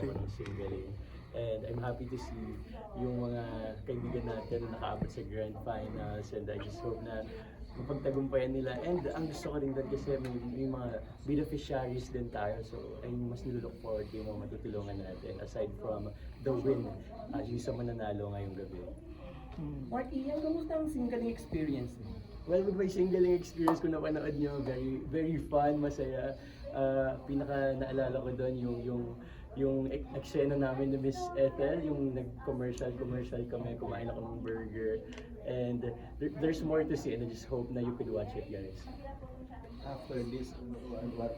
ako ng singling. And I'm happy to see yung mga kaibigan natin na nakaabot sa grand finals, and I just hope na mapagtagumpayan nila. And ang gusto ko rin doon kasi may mga beneficiaries din tayo, so ay mas nilook forward yung mga matutulungan natin aside from the win, yung sa mananalo ngayong gabi. Marky, Ian, kamusta ang singling experience mo? Well, with my singling experience kung napanood nyo, very very fun, masaya. Pinaka naalala ko doon yung eksena namin ni Miss Ethel, yung nag-commercial kami, kumain ako ng burger. And there's more to see, and I just hope na you could watch it, guys. After this, what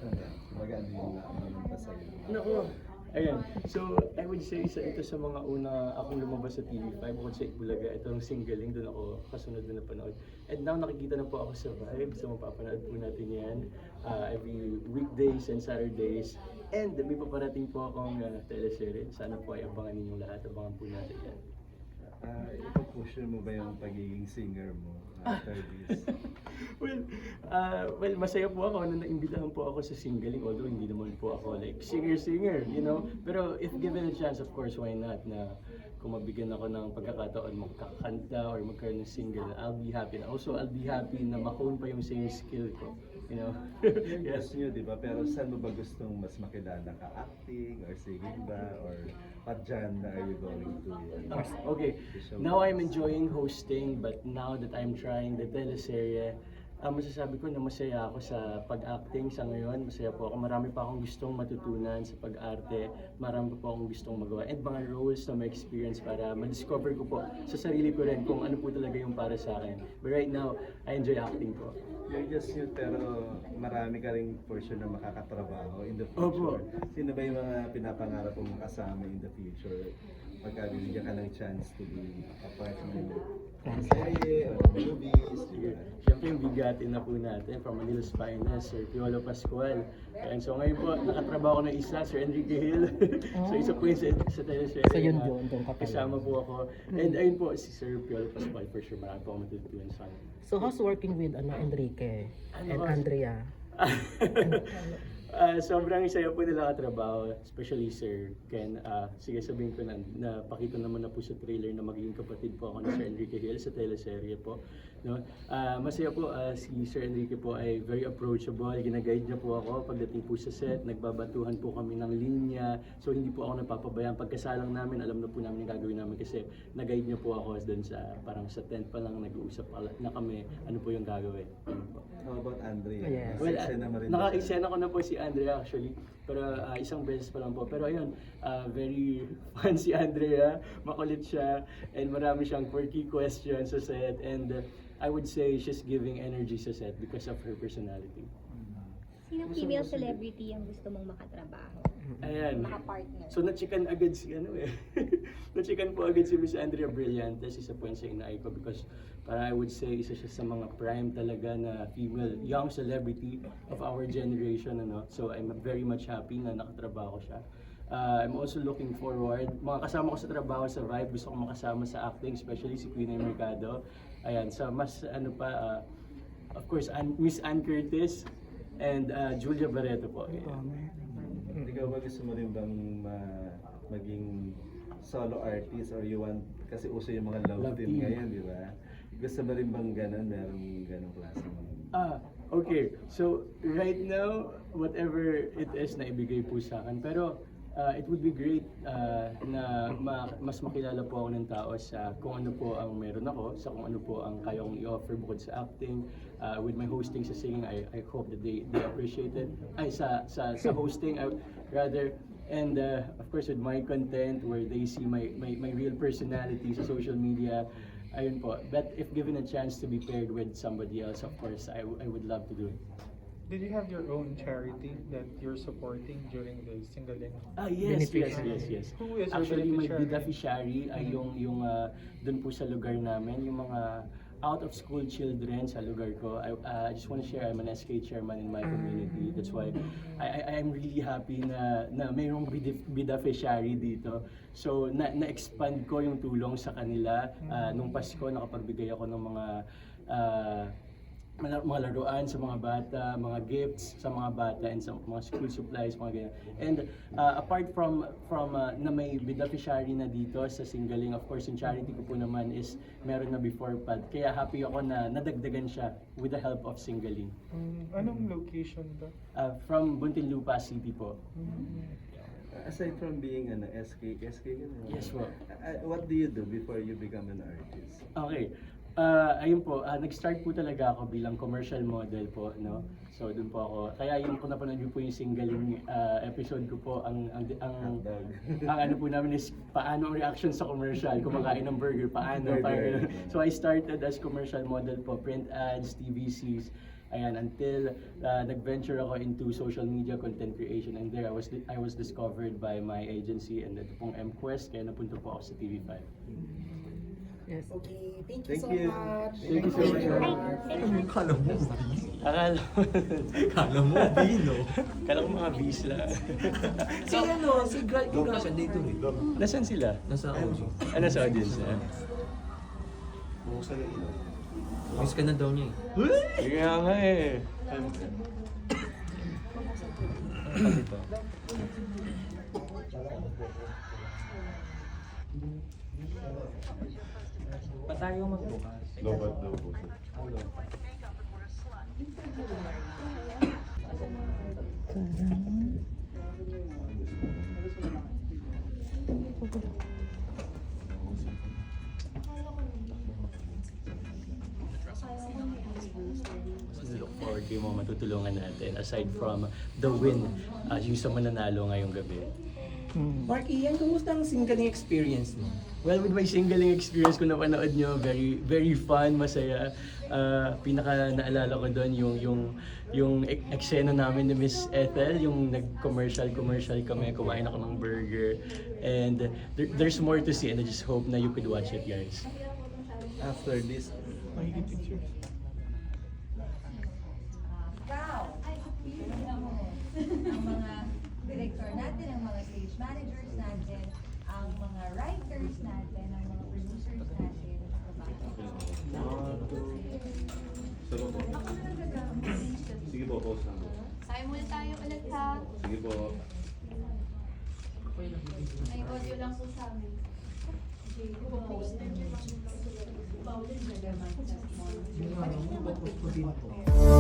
maganda yung naman pa sa'yo? Nako, ayun. So, I would say ito sa mga una akong lumabas sa TV5, bukod sa Itbulaga, itong singling, doon ako kasunod na napanood. And now nakikita na po ako sa Vibe, so mapapanood po natin yan every weekdays and Saturdays. And may paparating po akong teleserye. Sana po ay abangan ninyong lahat, abangan po natin yan. Ipupush mo ba yung pagiging singer mo after this? Well, masaya po ako na naimbitahan po ako sa singling, although hindi naman po ako like singer, you know. Pero if given a chance, of course, why not, na kung mabigyan ako ng pagkakataon magkakanta or magkaroon ng single, I'll be happy. Also, I'll be happy na ma-hone pa yung singing skill ko, you know. Yes nyo, di ba? Pero saan mo ba gustong mas makilala ka? Acting or singing ba? Or what genre are you going to? Okay, now I'm enjoying hosting, but now that I'm trying the teleserye, masasabi ko na masaya ako sa pag-acting sa ngayon. Masaya po ako. Marami pa akong gustong matutunan sa pag-arte. Marami pa po akong gustong magawa. And mga roles na may experience para ma-discover ko po sa sarili ko rin kung ano po talaga yung para sa akin. But right now, I enjoy acting po. You're just new, pero marami ka rin for sure na makakatrabaho in the Opo. future. Sino ba yung mga pinapangarap mong kasama in the future? Pagka binigyan ka ng chance to be a part ng serye or movies, di ba? Siyempre yung bigatin na po natin from Manila's Finest, Sir Piolo Pascual. And so ngayon po, nakatrabaho ko ng isa, Sir Enrique Hill. So isa po yun sa teleserye. So yun doon ka pala. Kasama po ako. And ayun po, si Sir Piolo Pascual, for sure marami po akong matutunan sa kanya. So how's working with Enrique and Ano? Andrea? Sobrang saya po nila katrabaho, especially Sir Ken. Sige, sabihin ko na pakita naman na po sa trailer na magiging kapatid po ako ni Sir Enrique Hill sa teleserye po. No? Masaya po, si Sir Enrique po ay very approachable, ginaguide niya po ako pagdating po sa set, nagbabatuhan po kami ng linya, so hindi po ako napapabayaan. Pagkasalang namin, alam na po namin yung gagawin namin kasi nag-guide niya po ako doon sa, parang sa tent pa lang, nag-uusap na kami, ano po yung gagawin. Yun po. How about Andrea? Yes. Well, Nasa-eksena mo rin ba? naka-eksena ko na po si Andrea actually, pero isang beses pa lang po. Pero ayun, very fun si Andrea, makulit siya, and marami siyang quirky questions sa set, and I would say she's giving energy sa set because of her personality. Sinong female celebrity ang gusto mong makatrabaho? Ayan. Makapartner? So nachikan agad si nachikan po agad si Miss Andrea Brillantes, isa po yun sa inaay ko because para I would say isa siya sa mga prime talaga na female young celebrity of our generation, ano. So I'm very much happy na nakatrabaho siya. I'm also looking forward, mga kasama ko sa trabaho sa Vibe, gusto ko makasama sa acting, especially si Queen Mercado. Ayan, sa mas ano pa, of course, Miss Ann Curtis and Julia Barreto po. Ikaw ba gusto mo rin bang maging solo artist or you want, kasi uso yung mga love team ngayon, di ba? Gusto mo rin bang ganun, merong ganong klase mo? Okay. So, right now, whatever it is na ibigay po sa akin. Pero, it would be great na mas makilala po ako ng tao sa kung ano po ang meron ako, sa kung ano po ang kaya kong i-offer bukod sa acting. With my hosting sa singing, I hope that they appreciate it. Ay, sa hosting, rather. And of course, with my content, where they see my real personality sa social media, ayun po. But if given a chance to be paired with somebody else, of course, I would love to do it. Did you have your own charity that you're supporting during the singling? Yes. Who is your Actually, my beneficiary? beneficiary ay yung doon po sa lugar namin, yung mga out of school children sa lugar ko. I just want to share, I'm an SK chairman in my community. That's why I'm really happy na mayroong beneficiary dito. So na-expand ko yung tulong sa kanila. Nung Pasko nakapagbigay ako ng mga mga laruan sa mga bata, mga gifts sa mga bata, and sa mga school supplies, mga ganyan. And apart from na may beneficiary na dito sa Singaling, of course, yung charity ko po naman is meron na before pa. Kaya happy ako na nadagdagan siya with the help of Singaling. Anong location ba? From Muntinlupa City po. Aside from being an SK ka na. Yes po. What do you do before you become an artist? Okay. Ayun po, nag-start po talaga ako bilang commercial model po, no? So doon po ako. Kaya yung kung napanood niyo po yung Singaling episode ko po, ang Hotdog. ano po namin is paano ang reaction sa commercial, kumakain ng burger, paano, Burger. parang ganun. So I started as commercial model po, print ads, TVCs, ayan, until nag-venture ako into social media content creation, and there I was discovered by my agency, and ito pong MQuest, kaya napunta po ako sa TV5. Okay, thank you Thank so you. much. Thank you so much. Kala mo, Akala kala mo, Bino. Kala ko mga bis lang. Si ano, si Gracia dito eh. Nasaan sila? Nasa audio. Ano sa audience na? Miss ka na daw niya eh. Kaya nga eh. Dito. Pa tayo magbukas? Lobat daw po. Look forward ko yung mga matutulungan natin aside from the win, yung sa mananalo ngayong gabi. Mark Ian, kumusta ang Singaling experience mo? Well, with my Singaling experience kung napanood nyo, very fun, masaya. Pinaka naalala ko doon yung eksena namin ni Miss Ethel, yung nag-commercial kami, kumain ako ng burger. And there's more to see, and I just hope na you could watch it, guys. After this, Makikita pictures. Wow! Ang mga director natin, ang mga stage managers natin, ang mga writers natin, ang mga producers natin. sige po, post lang. Sabi muna tayo ulit ha. Sige po. May audio lang po sa amin. Okay.